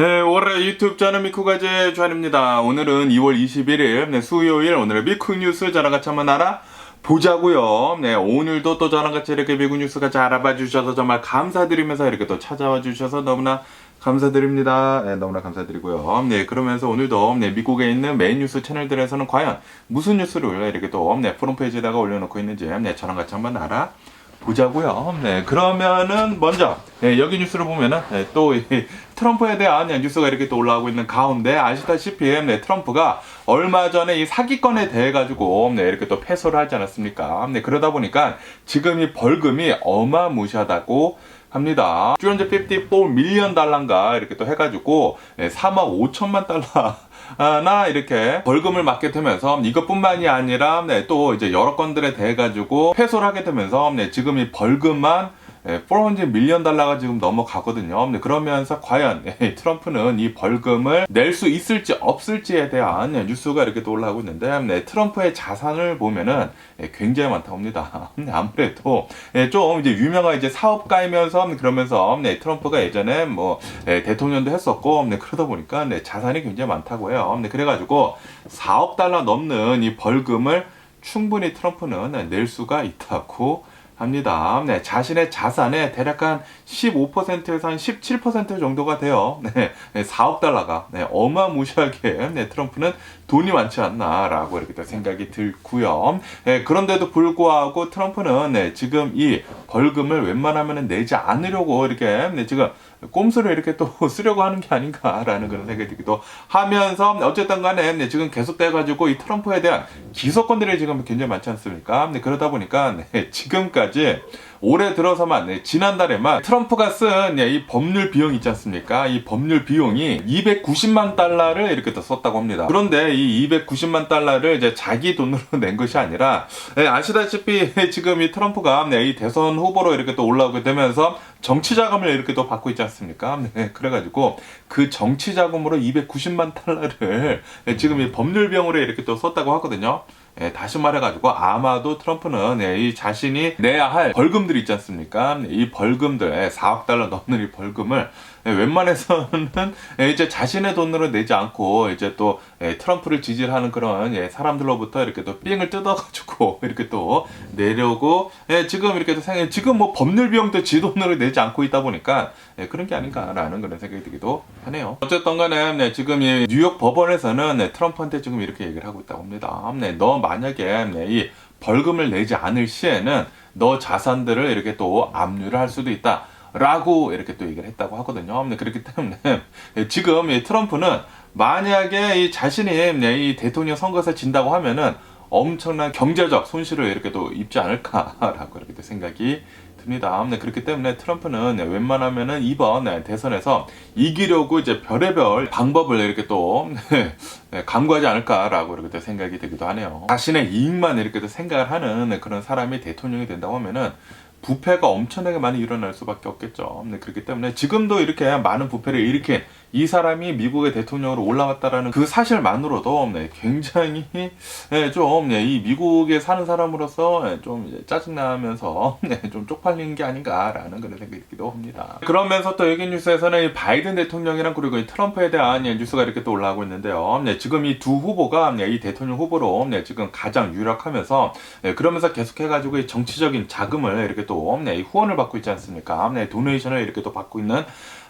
네, 올해 유튜브 저는 미쿠가제 주한입니다. 오늘은 2월 21일 수요일 오늘의 미쿠 뉴스 저랑 같이 한번 알아보자고요. 네, 오늘도 또 저랑 같이 이렇게 미국 뉴스 같이 알아봐 주셔서 정말 감사드리면서 이렇게 또 찾아와 주셔서 너무나 감사드립니다. 네, 너무나 감사드리고요. 네, 그러면서 오늘도 미국에 있는 메인 뉴스 채널들에서는 과연 무슨 뉴스를 이렇게 또 프롬페이지에다가 올려놓고 있는지 저랑 같이 한번 보자고요. 네, 그러면은 먼저 여기 뉴스를 보면은 또 트럼프에 대한 뉴스가 이렇게 또 올라오고 있는 가운데 아시다시피 트럼프가 얼마 전에 이 사기건에 대해 가지고 이렇게 또 패소를 하지 않았습니까? 그러다 보니까 지금 이 벌금이 어마무시하다고 합니다. 354 밀리언 달러인가 이렇게 또 해가지고 4만 5천만 달러. 나 이렇게 벌금을 맞게 되면서 이것뿐만이 아니라 또 이제 여러 건들에 대해 가지고 패소를 하게 되면서 지금 이 벌금만 400 밀리언 달러가 지금 넘어가거든요. 그러면서 과연 트럼프는 이 벌금을 낼 수 있을지 없을지에 대한 뉴스가 이렇게 또 올라오고 있는데 트럼프의 자산을 보면은 굉장히 많다고 합니다. 아무래도 좀 이제 유명한 이제 사업가이면서 그러면서 트럼프가 예전에 뭐 대통령도 했었고 그러다 보니까 자산이 굉장히 많다고 해요. 그래가지고 4억 달러 넘는 이 벌금을 충분히 트럼프는 낼 수가 있다고 합니다. 자신의 자산의 대략 한 15%에서 한 17% 정도가 돼요. 4억 달러가 어마무시하게 트럼프는 돈이 많지 않나라고 이렇게 또 생각이 들고요. 그런데도 불구하고 트럼프는 지금 이 벌금을 웬만하면 내지 않으려고 이렇게 지금 꼼수를 이렇게 또 쓰려고 하는 게 아닌가라는 그런 생각이 들기도 하면서 어쨌든 간에 지금 계속돼가지고 이 트럼프에 대한 기소건들이 지금 굉장히 많지 않습니까? 그러다 보니까 지금까지 올해 들어서만 지난달에만 트럼프가 쓴 이 법률 비용 있지 않습니까? 이 법률 비용이 290만 달러를 이렇게 또 썼다고 합니다. 그런데 이 290만 달러를 이제 자기 돈으로 낸 것이 아니라 아시다시피 지금 이 트럼프가 이 대선 후보로 이렇게 또 올라오게 되면서 정치 자금을 이렇게 또 받고 있지 않습니까? 그래가지고 그 정치 자금으로 290만 달러를 지금 이 법률 비용으로 이렇게 또 썼다고 하거든요. 다시 말해가지고 아마도 트럼프는 이 자신이 내야 할 벌금들이 있지 않습니까? 이 벌금들 4억 달러 넘는 이 벌금을 웬만해서는 이제 자신의 돈으로 내지 않고 이제 또 트럼프를 지지하는 그런 사람들로부터 이렇게 또 삥을 뜯어가지고 이렇게 또 내려고 지금 이렇게 또 지금 뭐 법률 비용도 지 돈으로 내지 않고 있다 보니까 그런 게 아닌가라는 그런 생각이 들기도 하네요. 어쨌든 간에 지금 이 뉴욕 법원에서는 트럼프한테 지금 이렇게 얘기를 하고 있다고 합니다. 너 만약에 이 벌금을 내지 않을 시에는 너 자산들을 이렇게 또 압류를 할 수도 있다. 라고 이렇게 또 얘기를 했다고 하거든요. 그렇기 때문에 지금 이 트럼프는 만약에 이 자신이 이 대통령 선거에서 진다고 하면은 엄청난 경제적 손실을 이렇게 또 입지 않을까라고 이렇게 또 생각이 듭니다. 그렇기 때문에 트럼프는 웬만하면은 이번 대선에서 이기려고 이제 별의별 방법을 이렇게 또 강구하지 않을까라고 이렇게 또 생각이 되기도 하네요. 자신의 이익만 이렇게 또 생각을 하는 그런 사람이 대통령이 된다고 하면은 부패가 엄청나게 많이 일어날 수밖에 없겠죠. 그렇기 때문에 지금도 이렇게 많은 부패를 일으킨 이 사람이 미국의 대통령으로 올라왔다라는 그 사실만으로도 굉장히 좀 이 미국에 사는 사람으로서 좀 짜증나면서 좀 쪽팔리는 게 아닌가라는 그런 생각이 들기도 합니다. 그러면서 또 여기 뉴스에서는 이 바이든 대통령이랑 그리고 이 트럼프에 대한 뉴스가 이렇게 또 올라오고 있는데요. 지금 이 두 후보가 이 대통령 후보로 지금 가장 유력하면서 그러면서 계속해가지고 이 정치적인 자금을 이렇게 또 이 후원을 받고 있지 않습니까? 도네이션을 이렇게 또 받고 있는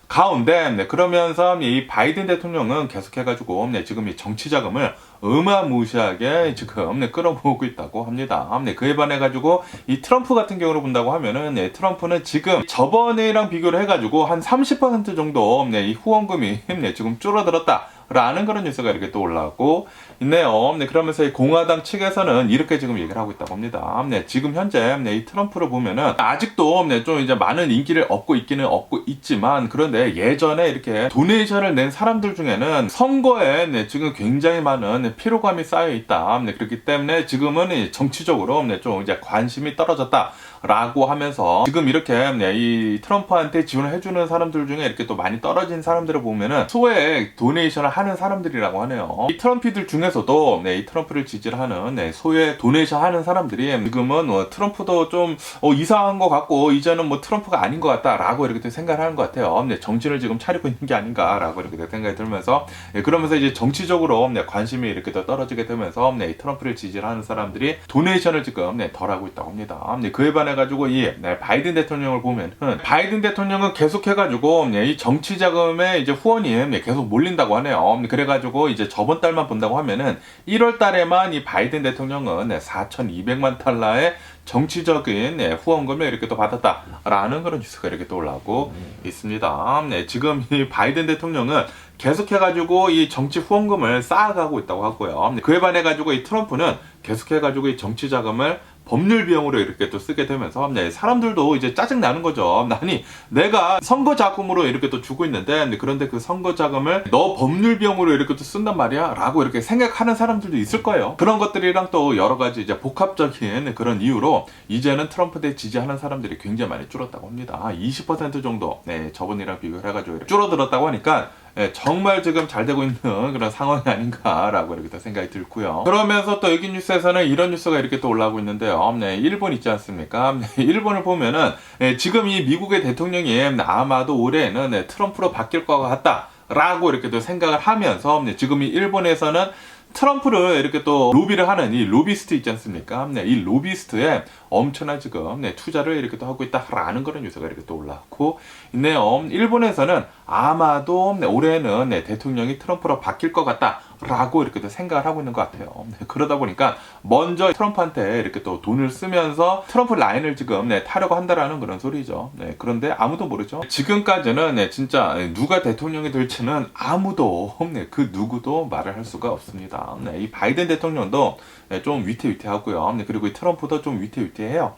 가운데 그러면서 이 바이든 대통령은 계속해가지고 지금 이 정치 자금을 어마무시하게 지금 끌어모으고 있다고 합니다. 그에 반해가지고 이 트럼프 같은 경우로 본다고 하면은 트럼프는 지금 저번이랑 비교를 해가지고 한 30% 정도 이 후원금이 지금 줄어들었다. 라는 그런 뉴스가 이렇게 또 올라오고 있네요. 그러면서 이 공화당 측에서는 이렇게 지금 얘기를 하고 있다고 합니다. 지금 현재 이 트럼프를 보면은 아직도 좀 이제 많은 인기를 얻고 있기는 얻고 있지만 그런데 예전에 이렇게 도네이션을 낸 사람들 중에는 선거에 지금 굉장히 많은 피로감이 쌓여 있다. 그렇기 때문에 지금은 정치적으로 좀 이제 관심이 떨어졌다. 라고 하면서 지금 이렇게 이 트럼프한테 지원을 해주는 사람들 중에 이렇게 또 많이 떨어진 사람들을 보면은 소액 도네이션을 하는 사람들이라고 하네요. 이 트럼피들 중에서도 이 트럼프를 지지하는 소액 도네이션 하는 사람들이 지금은 트럼프도 좀 이상한 것 같고 이제는 뭐 트럼프가 아닌 것 같다라고 이렇게 생각을 하는 것 같아요. 정신을 지금 차리고 있는 게 아닌가라고 이렇게 생각이 들면서 그러면서 이제 정치적으로 관심이 이렇게 더 떨어지게 되면서 이 트럼프를 지지하는 사람들이 도네이션을 지금 덜 하고 있다고 합니다. 그에 반해 가지고 이 바이든 대통령을 보면은 바이든 대통령은 계속해가지고 이 정치 자금의 이제 후원이 계속 몰린다고 하네요. 그래가지고 이제 저번 달만 본다고 하면은 1월 달에만 이 바이든 대통령은 4,200만 달러의 정치적인 후원금을 이렇게 또 받았다라는 그런 뉴스가 이렇게 또 올라오고 있습니다. 지금 이 바이든 대통령은 계속해가지고 이 정치 후원금을 쌓아가고 있다고 하고요. 그에 반해가지고 이 트럼프는 계속해가지고 이 정치 자금을 법률 비용으로 이렇게 또 쓰게 되면서 사람들도 이제 짜증 나는 거죠. 아니 내가 선거 자금으로 이렇게 또 주고 있는데 그런데 그 선거 자금을 너 법률 비용으로 이렇게 또 쓴단 말이야 라고 이렇게 생각하는 사람들도 있을 거예요. 그런 것들이랑 또 여러 가지 이제 복합적인 그런 이유로 이제는 트럼프에 지지하는 사람들이 굉장히 많이 줄었다고 합니다. 20% 정도 저번이랑 비교를 해가지고 줄어들었다고 하니까 정말 지금 잘 되고 있는 그런 상황이 아닌가라고 이렇게 생각이 들고요. 그러면서 또 여기 뉴스에서는 이런 뉴스가 이렇게 또 올라오고 있는데요. 일본 있지 않습니까? 일본을 보면은 지금 이 미국의 대통령이 아마도 올해는 트럼프로 바뀔 것 같다라고 이렇게 또 생각을 하면서 지금 이 일본에서는 트럼프를 이렇게 또 로비를 하는 이 로비스트 있지 않습니까? 이 로비스트에 엄청난 지금 투자를 이렇게 또 하고 있다라는 그런 뉴스가 이렇게 또 올라오고 있네요. 일본에서는 아마도 올해는 대통령이 트럼프로 바뀔 것 같다라고 이렇게 또 생각을 하고 있는 것 같아요. 그러다 보니까 먼저 트럼프한테 이렇게 또 돈을 쓰면서 트럼프 라인을 지금 타려고 한다라는 그런 소리죠. 그런데 아무도 모르죠. 지금까지는 진짜 누가 대통령이 될지는 아무도 그 누구도 말을 할 수가 없습니다. 이 바이든 대통령도 좀 위태위태하고요. 그리고 이 트럼프도 좀 위태위태해요.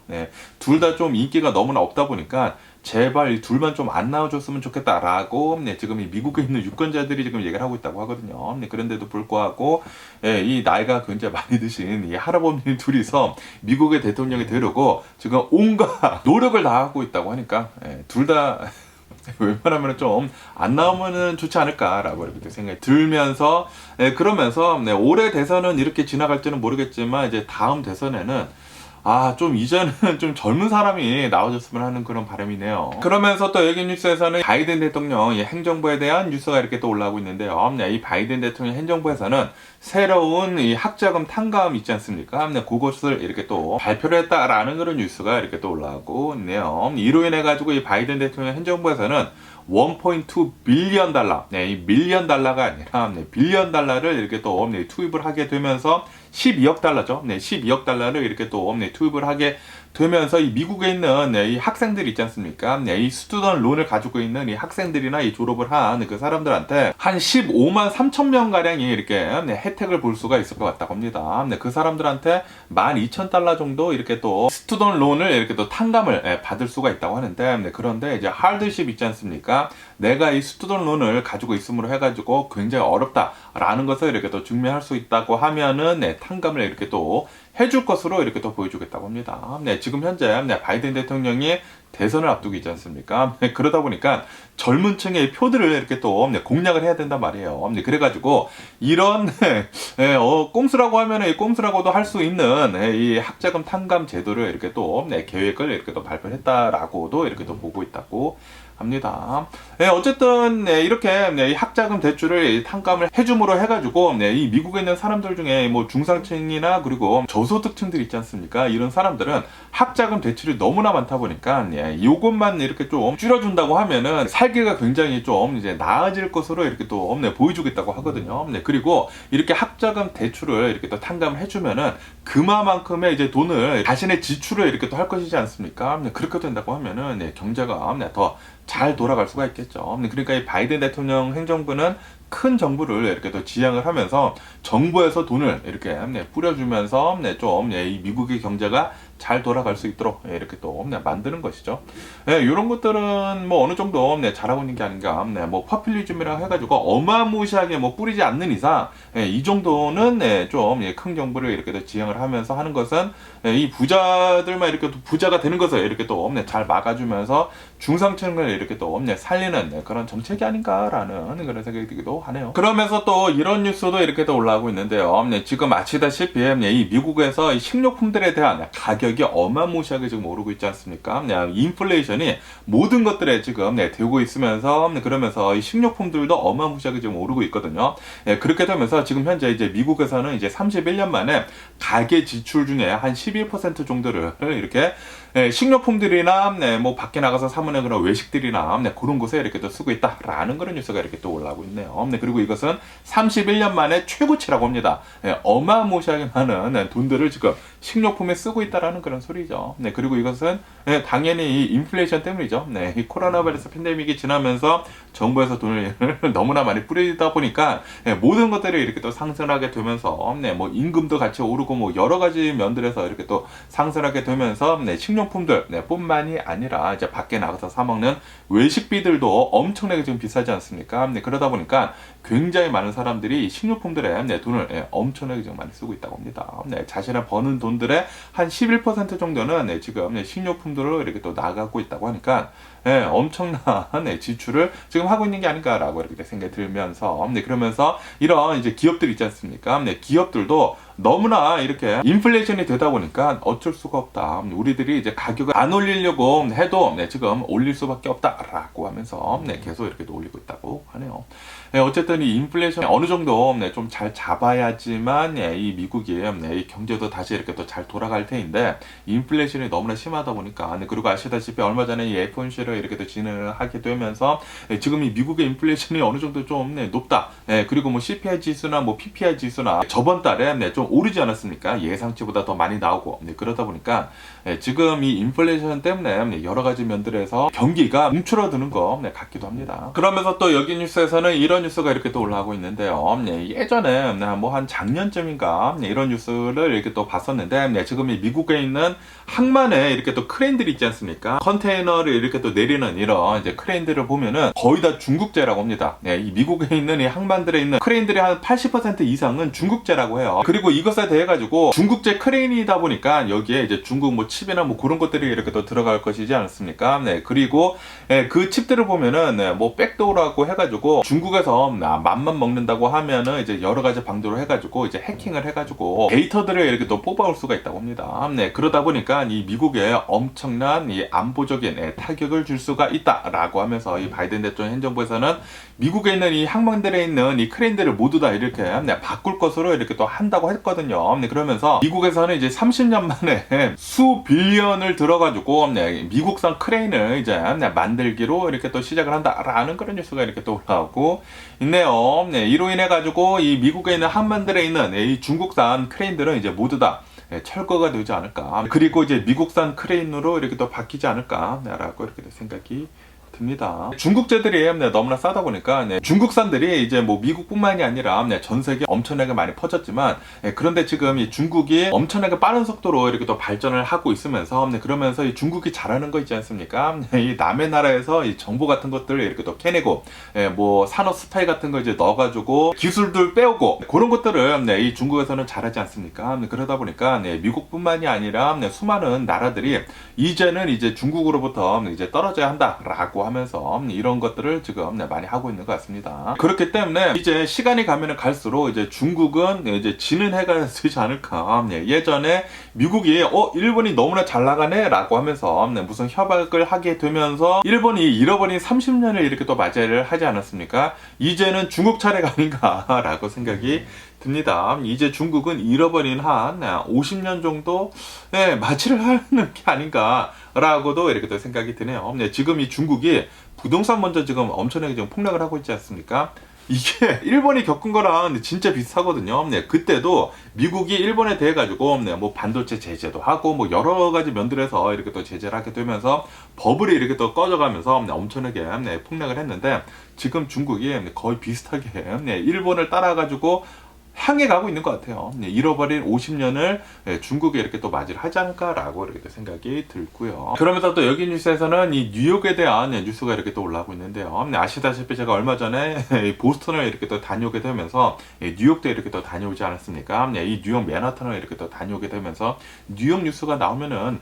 둘 다 좀 인기가 너무나 없다 보니까 제발 이 둘만 좀 안 나와줬으면 좋겠다라고 지금 이 미국에 있는 유권자들이 지금 얘기를 하고 있다고 하거든요. 그런데도 불구하고 이 나이가 굉장히 많이 드신 이 할아버지 둘이서 미국의 대통령이 되려고 지금 온갖 노력을 다하고 있다고 하니까 둘 다 웬만하면 좀 안 나오면은 좋지 않을까라고 이렇게 생각이 들면서 그러면서 올해 대선은 이렇게 지나갈지는 모르겠지만 이제 다음 대선에는 좀 이제는 좀 젊은 사람이 나와줬으면 하는 그런 바람이네요. 그러면서 또 여기 뉴스에서는 바이든 대통령 행정부에 대한 뉴스가 이렇게 또 올라오고 있는데요. 이 바이든 대통령 행정부에서는 새로운 이 학자금 탕감 있지 않습니까? 그것을 이렇게 또 발표를 했다라는 그런 뉴스가 이렇게 또 올라오고 있네요. 이로 인해 가지고 이 바이든 대통령 행정부에서는 1.2 빌리언 달러, 이 밀리언 달러가 아니라 빌리언 달러를 이렇게 또 투입을 하게 되면서 12억 달러죠. 12억 달러를 이렇게 또 투입을 하게 되면서 이 미국에 있는 이 학생들 있지 않습니까? 이 스튜던트 론을 가지고 있는 이 학생들이나 이 졸업을 한 그 사람들한테 한 15만 3천 명 가량이 이렇게 혜택을 볼 수가 있을 것 같다고 합니다. 그 사람들한테 12,000달러 정도 이렇게 또 스튜던트 론을 이렇게 또 탕감을 받을 수가 있다고 하는데 그런데 이제 하드십 있지 않습니까? 내가 이 스튜던트 론을 가지고 있음으로 해가지고 굉장히 어렵다라는 것을 이렇게 또 증명할 수 있다고 하면은 탕감을 이렇게 또 해줄 것으로 이렇게 또 보여주겠다고 합니다. 지금 현재 바이든 대통령이 대선을 앞두고 있지 않습니까? 그러다 보니까 젊은 층의 표들을 이렇게 또 공략을 해야 된단 말이에요. 그래가지고 이런 꼼수라고 하면은 꼼수라고도 할 수 있는 이 학자금 탕감 제도를 이렇게 또 계획을 이렇게 또 발표했다라고도 이렇게 또 보고 있다고 합니다. 어쨌든 이렇게 이 학자금 대출을 탕감을 해줌으로 해가지고 이 미국에 있는 사람들 중에 뭐 중상층이나 그리고 저소득층들 있지 않습니까? 이런 사람들은 학자금 대출이 너무나 많다 보니까 이것만 이렇게 좀 줄여준다고 하면은 살기가 굉장히 좀 이제 나아질 것으로 이렇게 또 보여주겠다고 하거든요. 그리고 이렇게 학자금 대출을 이렇게 또 탕감을 해주면은 그만큼의 이제 돈을 자신의 지출을 이렇게 또 할 것이지 않습니까? 그렇게 된다고 하면은 경제가 더 잘 돌아갈 수가 있겠죠. 그러니까 이 바이든 대통령 행정부는 큰 정부를 이렇게 또 지향을 하면서 정부에서 돈을 이렇게 뿌려주면서 좀 이 미국의 경제가 잘 돌아갈 수 있도록 이렇게 또 만드는 것이죠. 이런 것들은 뭐 어느 정도 잘하고 있는 게 아닌가. 뭐 퍼퓰리즘이라 해가지고 어마무시하게 뭐 뿌리지 않는 이상 이 정도는 좀 큰 정부를 이렇게 또 지향을 하면서 하는 것은 이 부자들만 이렇게 또 부자가 되는 것을 이렇게 또 잘 막아주면서 중상층을 이렇게 또 살리는 그런 정책이 아닌가라는 그런 생각이 들기도 하네요. 그러면서 또 이런 뉴스도 이렇게 또 올라오고 있는데요. 지금 아시다시피 이 미국에서 이 식료품들에 대한 가격이 어마무시하게 지금 오르고 있지 않습니까? 인플레이션이 모든 것들에 지금 되고 있으면서 그러면서 이 식료품들도 어마무시하게 지금 오르고 있거든요. 그렇게 되면서 지금 현재 이제 미국에서는 이제 31년 만에 가계 지출 중에 한 11% 정도를 이렇게 식료품들이나 뭐 밖에 나가서 사 먹는 그런 외식들이나 그런 곳에 이렇게 또 쓰고 있다라는 그런 뉴스가 이렇게 또 올라오고 있네요. 그리고 이것은 31년 만에 최고치라고 합니다. 어마무시하게 많은 돈들을 지금 식료품에 쓰고 있다라는 그런 소리죠. 그리고 이것은 당연히 이 인플레이션 때문이죠. 이 코로나 바이러스 팬데믹이 지나면서 정부에서 돈을 너무나 많이 뿌리다 보니까 모든 것들이 이렇게 또 상승하게 되면서 뭐 임금도 같이 오르고 뭐 여러 가지 면들에서 이렇게 또 상승하게 되면서 식료품들 뿐만이 아니라 이제 밖에 나가서 사 먹는 외식비들도 엄청나게 지금 비싸지 않습니까? 그러다 보니까 굉장히 많은 사람들이 식료품들에 돈을 엄청나게 지금 많이 쓰고 있다고 합니다. 자신의 버는 돈들의 한 11% 정도는 지금 식료품들로 이렇게 또 나가고 있다고 하니까 엄청난 지출을 지금 하고 있는 게 아닌가라고 이렇게 생각이 들면서 그러면서 이런 이제 기업들 있지 않습니까? 기업들도 너무나 이렇게 인플레이션이 되다 보니까 어쩔 수가 없다. 우리들이 이제 가격을 안 올리려고 해도 지금 올릴 수밖에 없다라고 하면서 계속 이렇게 올리고 있다고 하네요. 어쨌든 이 인플레이션 어느 정도 좀 잘 잡아야지만 이 미국이 이 경제도 다시 이렇게 또 잘 돌아갈 테인데 인플레이션이 너무나 심하다 보니까 그리고 아시다시피 얼마 전에 이 FOMC를 이렇게 또 진행을 하게 되면서 지금 이 미국의 인플레이션이 어느 정도 좀 높다. 그리고 뭐 CPI 지수나 뭐 PPI 지수나 저번 달에 좀 오르지 않았습니까? 예상치보다 더 많이 나오고 그러다 보니까 지금 이 인플레이션 때문에 여러 가지 면들에서 경기가 움츠러드는 것 같기도 합니다. 그러면서 또 여기 뉴스에서는 이런 뉴스가 이렇게 또 올라오고 있는데요. 예전에 뭐 한 작년쯤인가 이런 뉴스를 이렇게 또 봤었는데 지금 이 미국에 있는 항만에 이렇게 또 크레인들이 있지 않습니까? 컨테이너를 이렇게 또 내리는 이런 이제 크레인들을 보면은 거의 다 중국제라고 합니다. 이 미국에 있는 이 항만들에 있는 크레인들의 한 80% 이상은 중국제라고 해요. 그리고 이것에 대해 가지고 중국제 크레인이다 보니까 여기에 이제 중국 뭐 칩이나 뭐 그런 것들이 이렇게 또 들어갈 것이지 않습니까? 그리고 그 칩들을 보면은 뭐 백도어라고 해가지고 중국에서 맘만 먹는다고 하면은 이제 여러 가지 방도로 해가지고 이제 해킹을 해가지고 데이터들을 이렇게 또 뽑아올 수가 있다고 합니다. 그러다 보니까 이 미국에 엄청난 이 안보적인 타격을 줄 수가 있다라고 하면서 이 바이든 대통령 행정부에서는 미국에 있는 이 항만들에 있는 이 크레인들을 모두 다 이렇게 바꿀 것으로 이렇게 또 한다고 했거든요. 그러면서 미국에서는 이제 30년 만에 수 빌리언을 들어가지고 미국산 크레인을 이제 만들기로 이렇게 또 시작을 한다라는 그런 뉴스가 이렇게 또 올라오고 있네요. 이로 인해 가지고 이 미국에 있는 항만들에 있는 이 중국산 크레인들은 이제 모두 다 철거가 되지 않을까. 그리고 이제 미국산 크레인으로 이렇게 또 바뀌지 않을까라고 이렇게 생각이 듭니다. 중국제들이 너무나 싸다 보니까 중국산들이 이제 뭐 미국뿐만이 아니라 전 세계 엄청나게 많이 퍼졌지만 그런데 지금 이 중국이 엄청나게 빠른 속도로 이렇게 또 발전을 하고 있으면서 그러면서 이 중국이 잘하는 거 있지 않습니까? 이 남의 나라에서 이 정보 같은 것들을 이렇게 또 캐내고 뭐 산업 스파이 같은 거 이제 넣어가지고 기술들 빼오고 그런 것들을 이 중국에서는 잘하지 않습니까? 그러다 보니까 미국뿐만이 아니라 수많은 나라들이 이제는 이제 중국으로부터 이제 떨어져야 한다라고 하면서 이런 것들을 지금 많이 하고 있는 것 같습니다. 그렇기 때문에 이제 시간이 가면은 갈수록 이제 중국은 이제 지는 해가 되지 않을까. 예전에 미국이 일본이 너무나 잘 나가네라고 하면서 무슨 협약을 하게 되면서 일본이 잃어버린 30년을 이렇게 또 맞이를 하지 않았습니까? 이제는 중국 차례가 아닌가라고 생각이 듭니다. 이제 중국은 잃어버린 한 50년 정도 맞이를 하는 게 아닌가라고도 이렇게 또 생각이 드네요. 지금 이 중국이 부동산 먼저 지금 엄청나게 지금 폭락을 하고 있지 않습니까? 이게 일본이 겪은 거랑 진짜 비슷하거든요. 그때도 미국이 일본에 대해 가지고 뭐 반도체 제재도 하고 뭐 여러 가지 면들에서 이렇게 또 제재를 하게 되면서 버블이 이렇게 또 꺼져가면서 엄청나게 폭락을 했는데 지금 중국이 거의 비슷하게 일본을 따라 가지고 향해 가고 있는 것 같아요. 잃어버린 50년을 중국에 이렇게 또 맞이를 하지 않을까라고 이렇게 생각이 들고요. 그러면서 또 여기 뉴스에서는 이 뉴욕에 대한 뉴스가 이렇게 또 올라오고 있는데요. 아시다시피 제가 얼마 전에 보스턴을 이렇게 또 다녀오게 되면서 뉴욕도 이렇게 또 다녀오지 않았습니까? 이 뉴욕 맨하탄을 이렇게 또 다녀오게 되면서 뉴욕 뉴스가 나오면은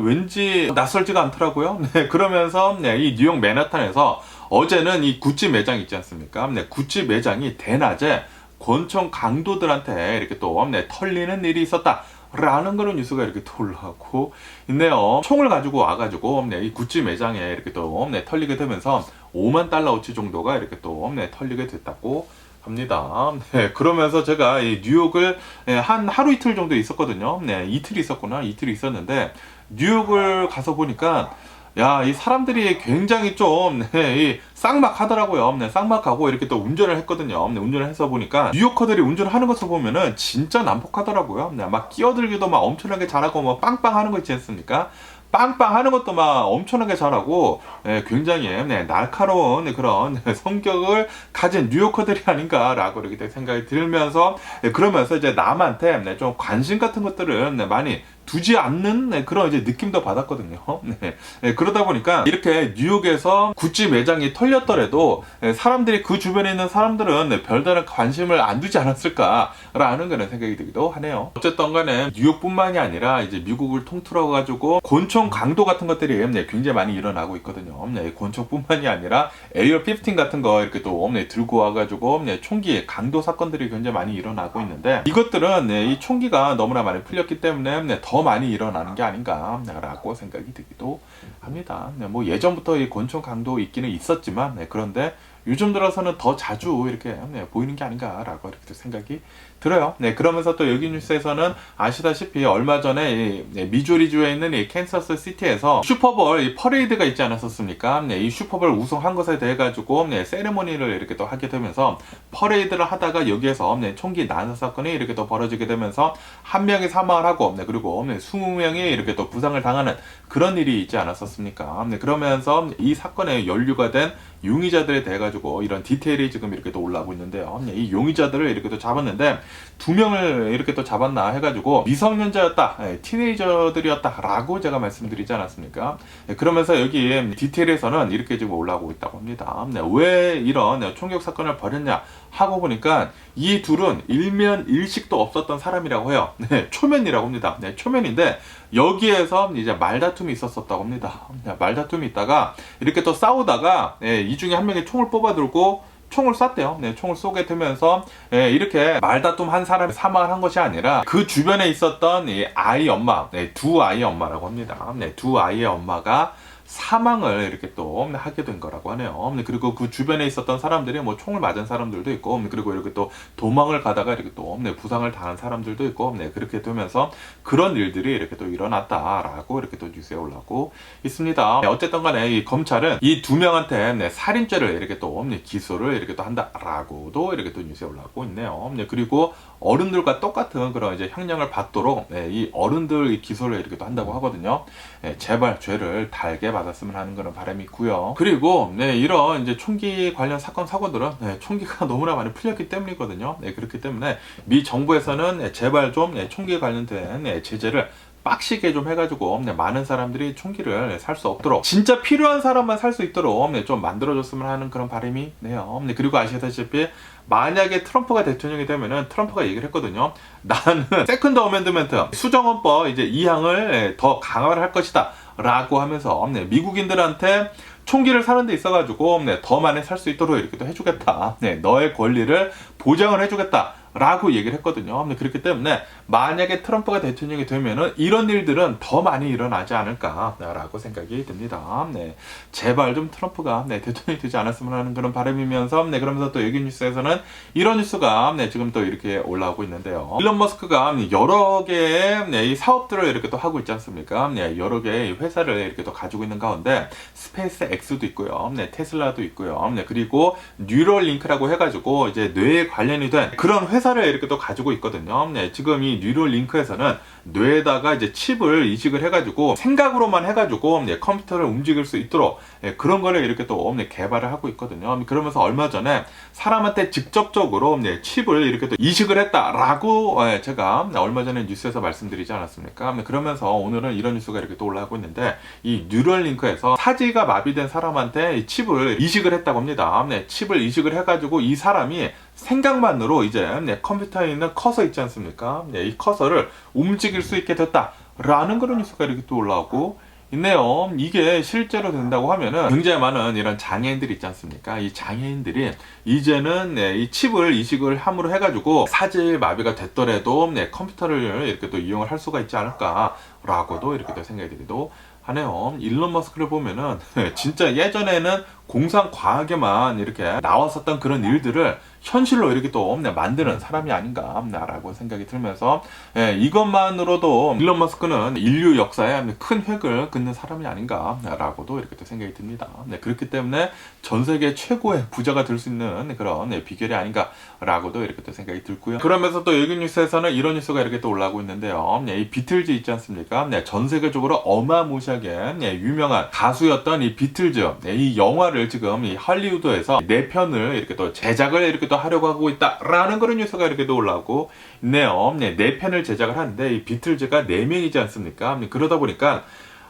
왠지 낯설지가 않더라고요. 그러면서 이 뉴욕 맨하탄에서 어제는 이 구찌 매장 있지 않습니까? 구찌 매장이 대낮에 권총 강도들한테 이렇게 또 털리는 일이 있었다 라는 그런 뉴스가 이렇게 또 올라오고 있네요. 총을 가지고 와가지고 이 구찌 매장에 이렇게 또 털리게 되면서 5만 달러어치 정도가 이렇게 또 털리게 됐다고 합니다. 그러면서 제가 이 뉴욕을 한 하루 이틀 정도 있었거든요. 이틀 있었구나. 이틀 있었는데 뉴욕을 가서 보니까 야, 이 사람들이 굉장히 좀, 이 쌍막하더라고요. 쌍막하고 이렇게 또 운전을 했거든요. 운전을 해서 보니까 뉴요커들이 운전하는 것을 보면은 진짜 난폭하더라고요. 막 끼어들기도 막 엄청나게 잘하고 뭐 빵빵 하는 거 있지 않습니까? 빵빵 하는 것도 막 엄청나게 잘하고 굉장히 날카로운 그런 성격을 가진 뉴요커들이 아닌가라고 이렇게 생각이 들면서 그러면서 이제 남한테 좀 관심 같은 것들을 많이 두지 않는 그런 이제 느낌도 받았거든요. 그러다 보니까 이렇게 뉴욕에서 구찌 매장이 털렸더라도 사람들이 그 주변에 있는 사람들은 별다른 관심을 안 두지 않았을까라는 그런 생각이 들기도 하네요. 어쨌든 간에 뉴욕뿐만이 아니라 이제 미국을 통틀어 가지고 권총 강도 같은 것들이 굉장히 많이 일어나고 있거든요. 권총뿐만이 아니라 에어 15 같은 거 이렇게 또 들고 와가지고 총기 강도 사건들이 굉장히 많이 일어나고 있는데 이것들은 이 총기가 너무나 많이 풀렸기 때문에 더 많이 일어나는 게 아닌가라고 생각이 들기도 합니다. 뭐 예전부터 이 권총 강도 있기는 있었지만 그런데 요즘 들어서는 더 자주 이렇게 보이는 게 아닌가라고 이렇게 생각이 들어요. 그러면서 또 여기 뉴스에서는 아시다시피 얼마 전에 미주리주에 있는 이 캔서스 시티에서 슈퍼볼 이 퍼레이드가 있지 않았었습니까? 이 슈퍼볼 우승한 것에 대해 가지고 세레모니를 이렇게 또 하게 되면서 퍼레이드를 하다가 여기에서 총기 난사 사건이 이렇게 또 벌어지게 되면서 한 명이 사망을 하고 그리고 20명이 이렇게 또 부상을 당하는 그런 일이 있지 않았었습니까? 그러면서 이 사건에 연루가 된 용의자들에 대해 가지고 이런 디테일이 지금 이렇게 또 올라오고 있는데요. 이 용의자들을 이렇게 또 잡았는데 2명을 이렇게 또 잡았나 해가지고 미성년자였다, 티네이저들이었다 라고 제가 말씀드리지 않았습니까? 그러면서 여기 디테일에서는 이렇게 지금 올라오고 있다고 합니다. 왜 이런 총격 사건을 벌였냐 하고 보니까 이 둘은 일면 일식도 없었던 사람이라고 해요. 초면이라고 합니다. 초면인데 여기에서 이제 말다툼이 있었었다고 합니다. 말다툼이 있다가 이렇게 또 싸우다가 이 중에 한 명이 총을 뽑아 들고 총을 쐈대요. 총을 쏘게 되면서 이렇게 말다툼 한 사람이 사망을 한 것이 아니라 그 주변에 있었던 이 아이 엄마, 두 아이의 엄마라고 합니다. 두 아이의 엄마가 사망을 이렇게 또 하게 된 거라고 하네요. 그리고 그 주변에 있었던 사람들이 뭐 총을 맞은 사람들도 있고, 그리고 이렇게 또 도망을 가다가 이렇게 또 부상을 당한 사람들도 있고, 그렇게 되면서 그런 일들이 이렇게 또 일어났다라고 이렇게 또 뉴스에 올라오고 있습니다. 어쨌든 간에 이 검찰은 이 두 명한테 살인죄를 이렇게 또 기소를 이렇게 또 한다라고도 이렇게 또 뉴스에 올라오고 있네요. 그리고 어른들과 똑같은 그런 이제 형량을 받도록 이 어른들 기소를 이렇게 또 한다고 하거든요. 제발 죄를 달게 받았으면 하는 그런 바람이 있고요. 그리고 이런 이제 총기 관련 사건 사고들은 총기가 너무나 많이 풀렸기 때문이거든요. 그렇기 때문에 미 정부에서는 제발 좀 총기에 관련된 제재를 빡시게 좀 해가지고 많은 사람들이 총기를 살 수 없도록 진짜 필요한 사람만 살 수 있도록 좀 만들어줬으면 하는 그런 바람이 네요. 그리고 아시다시피 만약에 트럼프가 대통령이 되면은 트럼프가 얘기를 했거든요. 나는 세컨드 어멘드멘트 수정헌법 이제 2항을 더 강화를 할 것이다 라고 하면서 미국인들한테 총기를 사는 데 있어가지고 더 많이 살 수 있도록 이렇게 또 해주겠다. 너의 권리를 보장을 해주겠다 라고 얘기를 했거든요. 그렇기 때문에 만약에 트럼프가 대통령이 되면은 이런 일들은 더 많이 일어나지 않을까라고 생각이 듭니다. 제발 좀 트럼프가 대통령이 되지 않았으면 하는 그런 바람이면서 그러면서 또 여기 뉴스에서는 이런 뉴스가 지금 또 이렇게 올라오고 있는데요. 일론 머스크가 여러 개의 이 사업들을 이렇게 또 하고 있지 않습니까? 여러 개의 회사를 이렇게 또 가지고 있는 가운데 스페이스 X도 있고요. 테슬라도 있고요. 그리고 뉴럴링크라고 해가지고 이제 뇌에 관련이 된 그런 회사 회사를 이렇게 또 가지고 있거든요. 네, 지금 이 뉴럴링크에서는 뇌에다가 이제 칩을 이식을 해가지고 생각으로만 해가지고 네, 컴퓨터를 움직일 수 있도록 네, 그런 거를 이렇게 또 네, 개발을 하고 있거든요. 그러면서 얼마 전에 사람한테 직접적으로 네, 칩을 이렇게 또 이식을 했다라고 제가 얼마 전에 뉴스에서 말씀드리지 않았습니까? 그러면서 오늘은 이런 뉴스가 이렇게 또 올라오고 있는데, 이 뉴럴링크에서 사지가 마비된 사람한테 칩을 이식을 했다고 합니다. 네, 칩을 이식을 해가지고 이 사람이 생각만으로 이제 네, 컴퓨터에 있는 커서 있지 않습니까? 네, 이 커서를 움직일 수 있게 됐다라는 그런 뉴스가 이렇게 또 올라오고 있네요. 이게 실제로 된다고 하면은 굉장히 많은 이런 장애인들이 있지 않습니까? 이 장애인들이 이제는 네, 이 칩을 이식을 함으로 해가지고 사지 마비가 됐더라도 네, 컴퓨터를 이렇게 또 이용을 할 수가 있지 않을까라고도 이렇게 또 생각이 들기도 하네요. 일론 머스크를 보면은 진짜 예전에는 공상 과학에만 이렇게 나왔었던 그런 일들을 현실로 이렇게 또 만드는 사람이 아닌가라고 생각이 들면서 이것만으로도 일론 머스크는 인류 역사에 큰 획을 긋는 사람이 아닌가라고도 이렇게 또 생각이 듭니다. 네, 그렇기 때문에 전 세계 최고의 부자가 될 수 있는 그런 비결이 아닌가라고도 이렇게 또 생각이 들고요. 그러면서 또 여기 뉴스에서는 이런 뉴스가 이렇게 또 올라오고 있는데요. 이 비틀즈 있지 않습니까? 전 세계적으로 어마무시하게 유명한 가수였던 이 비틀즈, 이 영화를 지금 이 할리우드에서 4편을 이렇게 또 제작을 이렇게 또 하려고 하고 있다라는 그런 뉴스가 이렇게 또 올라오고 있네요. 4편을 제작을 하는데 이 비틀즈가 4명이지 않습니까? 그러다 보니까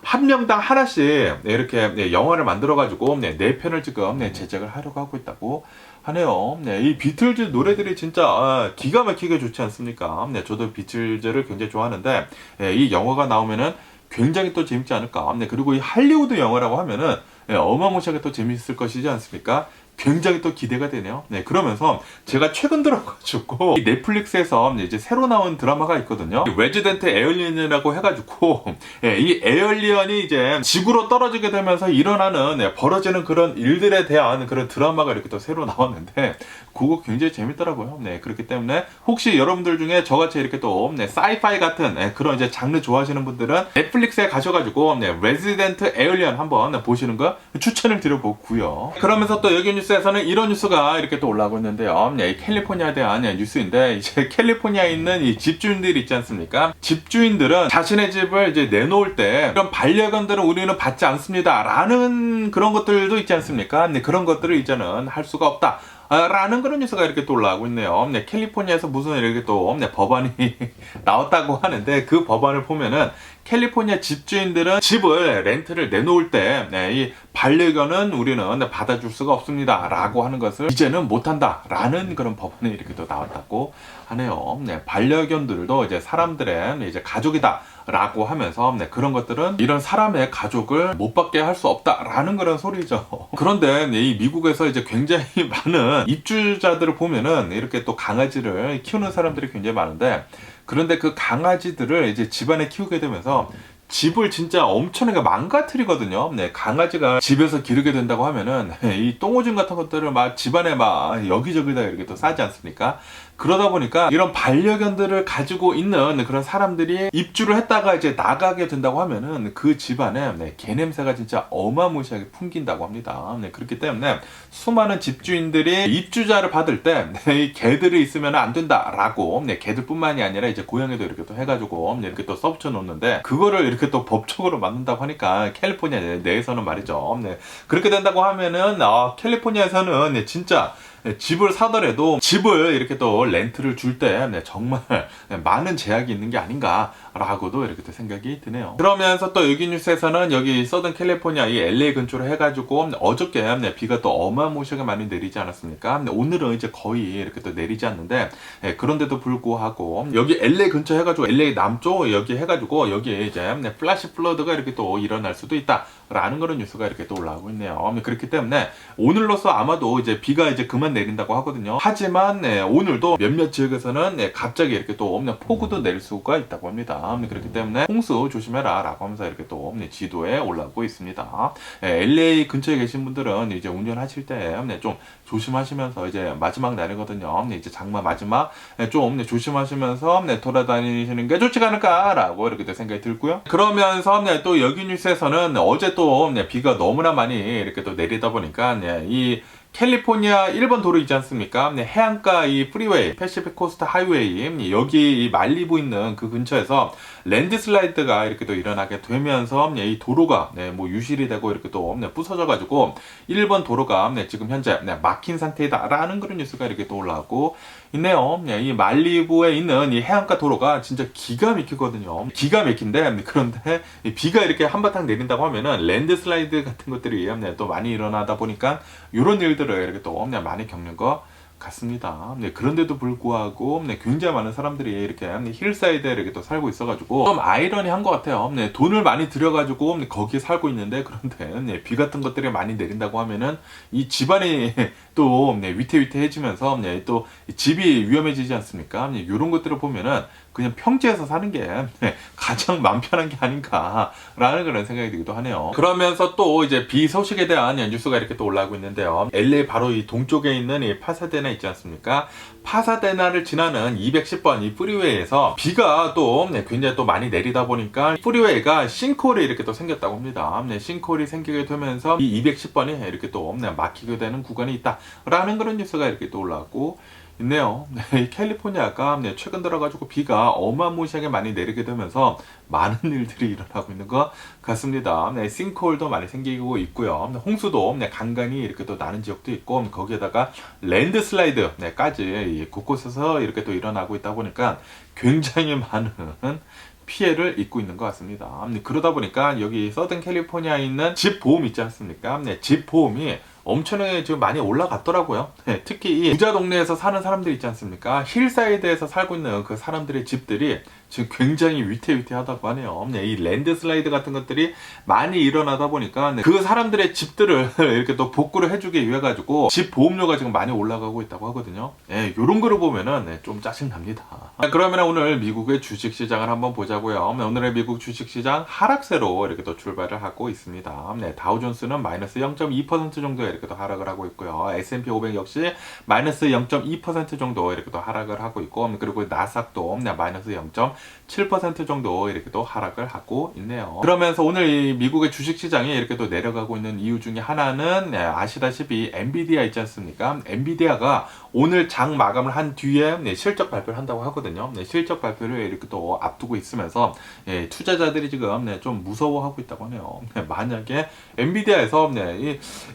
한 명당 하나씩 이렇게 영화를 만들어가지고 4편을 지금 제작을 하려고 하고 있다고 하네요. 이 비틀즈 노래들이 진짜 기가 막히게 좋지 않습니까? 저도 비틀즈를 굉장히 좋아하는데 이 영화가 나오면은 굉장히 또 재밌지 않을까. 그리고 이 할리우드 영화라고 하면은 어마무시하게 또 재밌을 것이지 않습니까? 굉장히 또 기대가 되네요. 네, 그러면서 제가 최근 들어가지고 이 넷플릭스에서 이제 새로 나온 드라마가 있거든요. 레지던트 에얼리언이라고 해가지고 이 에얼리언이 이제 지구로 떨어지게 되면서 일어나는 벌어지는 그런 일들에 대한 그런 드라마가 이렇게 또 새로 나왔는데 그거 굉장히 재밌더라고요. 네, 그렇기 때문에 혹시 여러분들 중에 저같이 이렇게 또 사이파이 같은 그런 이제 장르 좋아하시는 분들은 넷플릭스에 가셔가지고 레지던트 에얼리언 한번 보시는 거 추천을 드려보고요. 그러면서 또 여기 뉴스에서는 이런 뉴스가 이렇게 또 올라오고 있는데요. 이 캘리포니아에 대한 뉴스인데, 이제 캘리포니아에 있는 이 집주인들이 있지 않습니까? 집주인들은 자신의 집을 이제 내놓을 때 이런 반려견들은 우리는 받지 않습니다 라는 그런 것들도 있지 않습니까? 그런 것들을 이제는 할 수가 없다 라는 그런 뉴스가 이렇게 또 올라오고 있네요. 캘리포니아에서 무슨 이렇게 또 법안이 나왔다고 하는데, 그 법안을 보면은 캘리포니아 집주인들은 집을 렌트를 내놓을 때 이 반려견은 우리는 받아줄 수가 없습니다 라고 하는 것을 이제는 못한다 라는 그런 법안이 이렇게 또 나왔다고 하네요. 반려견들도 이제 사람들의 이제 가족이다 라고 하면서 그런 것들은 이런 사람의 가족을 못 받게 할 수 없다라는 그런 소리죠. 그런데 이 미국에서 이제 굉장히 많은 입주자들을 보면은 이렇게 또 강아지를 키우는 사람들이 굉장히 많은데, 그런데 그 강아지들을 이제 집안에 키우게 되면서 집을 진짜 엄청나게 망가뜨리거든요. 강아지가 집에서 기르게 된다고 하면은 이 똥오줌 같은 것들을 막 집안에 막 여기저기다 이렇게 또 싸지 않습니까? 그러다 보니까 이런 반려견들을 가지고 있는 그런 사람들이 입주를 했다가 이제 나가게 된다고 하면은 그 집안에 개 냄새가 진짜 어마무시하게 풍긴다고 합니다. 그렇기 때문에 수많은 집주인들이 입주자를 받을 때 이 개들이 있으면 안 된다라고, 개들뿐만이 아니라 이제 고양이도 이렇게 또 해가지고 이렇게 또 써붙여 놓는데, 그거를 이렇게 또 법적으로 만든다고 하니까 캘리포니아 내에서는 말이죠. 그렇게 된다고 하면은 캘리포니아에서는 진짜 집을 사더라도 집을 이렇게 또 렌트를 줄 때 정말 많은 제약이 있는 게 아닌가라고도 이렇게 또 생각이 드네요. 그러면서 또 여기 뉴스에서는 여기 서든 캘리포니아 이 LA 근처로 해가지고 어저께 비가 또 어마무시하게 많이 내리지 않았습니까? 오늘은 이제 거의 이렇게 또 내리지 않는데, 그런데도 불구하고 여기 LA 근처 해가지고 LA 남쪽 여기 해가지고 여기에 이제 플래시 플러드가 이렇게 또 일어날 수도 있다 라는 그런 뉴스가 이렇게 또 올라오고 있네요. 그렇기 때문에 오늘로서 아마도 이제 비가 이제 그만 내린다고 하거든요. 하지만 오늘도 몇몇 지역에서는 갑자기 이렇게 또 폭우도 내릴 수가 있다고 합니다. 그렇기 때문에 홍수 조심해라 라고 하면서 이렇게 또 지도에 올라오고 있습니다. LA 근처에 계신 분들은 이제 운전하실 때 좀 조심하시면서, 이제 마지막 날이거든요. 이제 장마 마지막 좀 조심하시면서 돌아다니시는 게 좋지 않을까라고 이렇게 생각이 들고요. 그러면서 또 여기 뉴스에서는 어제 또 비가 너무나 많이 이렇게 또 내리다 보니까 이 캘리포니아 1번 도로 있지 않습니까? 네, 해안가 이 프리웨이, 패시픽 코스트 하이웨이, 여기 이 말리부 있는 그 근처에서 랜드슬라이드가 이렇게 또 일어나게 되면서 이 도로가 뭐 유실이 되고 이렇게 또 부서져가지고 1번 도로가 지금 현재 막힌 상태이다라는 그런 뉴스가 이렇게 또 올라오고 있네요. 이 말리부에 있는 이 해안가 도로가 진짜 기가 막히거든요. 기가 막힌데 그런데 비가 이렇게 한바탕 내린다고 하면은 랜드슬라이드 같은 것들이 또 많이 일어나다 보니까 이런 일들을 이렇게 또 많이 겪는 것 같습니다. 그런데도 불구하고 굉장히 많은 사람들이 이렇게 힐사이드에 이렇게 또 살고 있어가지고 좀 아이러니한 것 같아요. 돈을 많이 들여가지고 거기에 살고 있는데 그런데 비 같은 것들이 많이 내린다고 하면은 이 집안이 또 위태위태해지면서 또 집이 위험해지지 않습니까? 이런 것들을 보면은 그냥 평지에서 사는 게 가장 마음 편한 게 아닌가라는 그런 생각이 들기도 하네요. 그러면서 또 이제 비 소식에 대한 뉴스가 이렇게 또 올라오고 있는데요. LA 바로 이 동쪽에 있는 이 파사데나 있지 않습니까? 파사데나를 지나는 210번 이 프리웨이에서 비가 또 굉장히 또 많이 내리다 보니까 프리웨이가 싱크홀이 이렇게 또 생겼다고 합니다. 싱크홀이 생기게 되면서 이 210번이 이렇게 또 막히게 되는 구간이 있다라는 그런 뉴스가 이렇게 또 올라왔고 있네요. 이 캘리포니아가 최근 들어가지고 비가 어마무시하게 많이 내리게 되면서 많은 일들이 일어나고 있는 것 같습니다. 싱크홀도 많이 생기고 있고요. 홍수도 간간히 이렇게 또 나는 지역도 있고 거기에다가 랜드슬라이드까지 곳곳에서 이렇게 또 일어나고 있다 보니까 굉장히 많은 피해를 입고 있는 것 같습니다. 그러다 보니까 여기 서든 캘리포니아에 있는 집 보험 있지 않습니까? 집 보험이 엄청나게 지금 많이 올라갔더라고요. 특히 이 부자 동네에서 사는 사람들 있지 않습니까? 힐사이드에서 살고 있는 그 사람들의 집들이 지금 굉장히 위태위태하다고 하네요. 이 랜드슬라이드 같은 것들이 많이 일어나다 보니까 그 사람들의 집들을 이렇게 또 복구를 해주기 위해 가지고 집 보험료가 지금 많이 올라가고 있다고 하거든요. 요런 거를 보면은 좀 짜증납니다. 그러면 오늘 미국의 주식시장을 한번 보자고요. 오늘의 미국 주식시장 하락세로 이렇게 또 출발을 하고 있습니다. 다우존스는 마이너스 0.2% 정도에 이렇게 또 하락을 하고 있고요. S&P 500 역시 마이너스 0.2% 정도 이렇게 또 하락을 하고 있고, 그리고 나스닥도 마이너스 0.7% 정도 이렇게 또 하락을 하고 있네요. 그러면서 오늘 이 미국의 주식시장이 이렇게 또 내려가고 있는 이유 중에 하나는 아시다시피 엔비디아 있지 않습니까? 엔비디아가 오늘 장 마감을 한 뒤에 실적 발표를 한다고 하거든요. 실적 발표를 이렇게 또 앞두고 있으면서 투자자들이 지금 좀 무서워하고 있다고 하네요. 만약에 엔비디아에서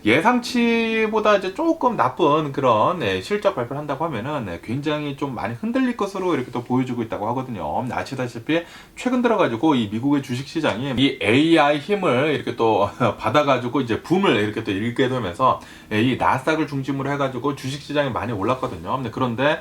예상치보다 이제 조금 나쁜 그런 실적 발표를 한다고 하면은 굉장히 좀 많이 흔들릴 것으로 이렇게 또 보여주고 있다고 하거든요. 아시다시피 최근 들어가지고 이 미국의 주식시장이 이 AI 힘을 이렇게 또 받아가지고 이제 붐을 이렇게 또 일게 되면서 이 나스닥을 중심으로 해가지고 주식시장이 많이 올랐거든요. 그런데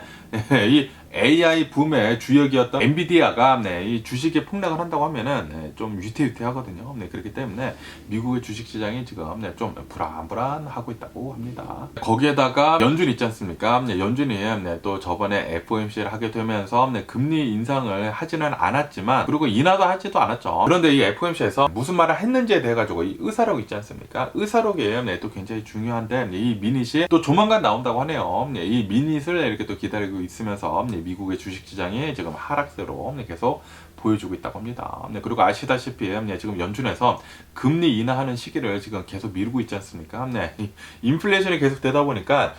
이 AI 붐의 주역이었던 엔비디아가 이 주식에 폭락을 한다고 하면은 좀 위태위태하거든요. 그렇기 때문에 미국의 주식시장이 지금 좀 불안불안하고 있다고 합니다. 거기에다가 연준 있지 않습니까? 연준이 또 저번에 FOMC를 하게 되면서 금리 인상을 하지는 않았지만 그리고 인하도 하지도 않았죠. 그런데 이 FOMC에서 무슨 말을 했는지에 대해 가지고 이 의사록 있지 않습니까? 의사록이 또 굉장히 중요한데 이 미닛이 또 조만간 나온다고 하네요. 이 미닛을 이렇게 또 기다리고 있으면서 미국의 주식시장이 지금 하락세로 계속 보여주고 있다고 합니다. 그리고 아시다시피 지금 연준에서 금리 인하하는 시기를 지금 계속 미루고 있지 않습니까? 인플레이션이 계속 되다 보니까